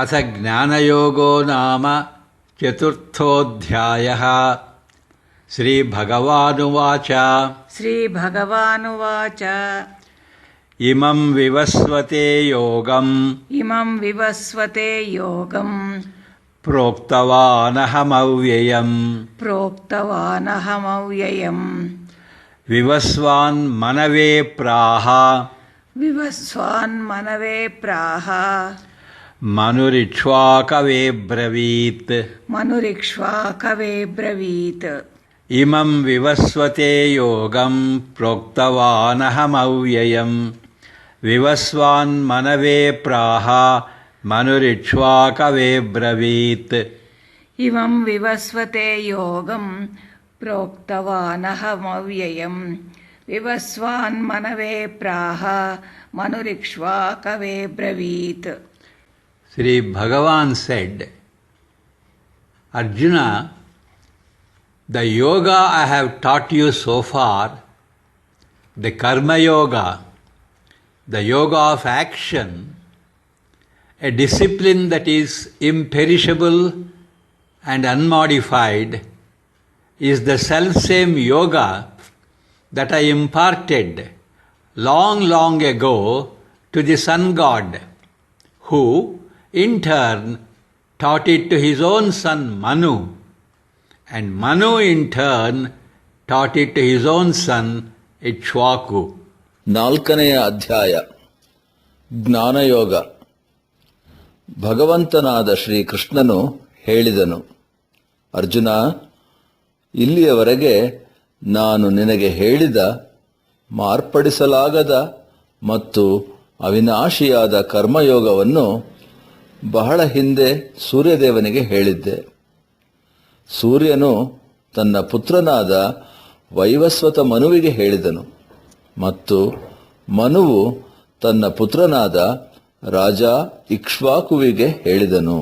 अथ ज्ञानयोगो नाम चतुर्थोऽध्यायः। श्रीभगवानुवाच इमं विवस्वते योगम् प्रोक्तवानहमव्ययम् विवस्वान्मनवे प्राह मनुरिक्ष्वाकवे ब्रवीत् इमं विवस्वते योगं प्रोक्तवानहमव्ययम् विवस्वान्मनवे प्राह मनुरिक्ष्वाकवे ब्रवीत् इमं विवस्वते योगं प्रोक्तवानहमव्ययम् विवस्वान्मनवे प्राह मनुरिक्ष्वाकवे ब्रवीत्. Sri Bhagavan said, Arjuna, the yoga I have taught you so far, the karma yoga, the yoga of action, a discipline that is imperishable and unmodified, is the self-same yoga that I imparted long ago to the sun god, who in turn taught it to his own son Manu, and Manu in turn taught it to his own son Ikshvaku. 4ನೇ ಅಧ್ಯಾಯ ಜ್ಞಾನಯೋಗ. ಭಗವಂತನಾದ ಶ್ರೀಕೃಷ್ಣನು ಹೇಳಿದನು, ಅರ್ಜುನ, ಇಲ್ಲಿಯವರೆಗೆ ನಾನು ನಿನಗೆ ಹೇಳಿದ ಮಾರ್ಪಡಿಸಲಾಗದ ಮತ್ತು ಅವಿನಾಶಿಯಾದ ಕರ್ಮಯೋಗವನ್ನು ಬಹಳ ಹಿಂದೆ ಸೂರ್ಯದೇವನಿಗೆ ಹೇಳಿದ್ದೆ. ಸೂರ್ಯನು ತನ್ನ ಪುತ್ರನಾದ ವೈವಸ್ವತ ಮನುವಿಗೆ ಹೇಳಿದನು ಮತ್ತು ಮನುವು ತನ್ನ ಪುತ್ರನಾದ ರಾಜ ಇಕ್ಷ್ವಾಕುವಿಗೆ ಹೇಳಿದನು.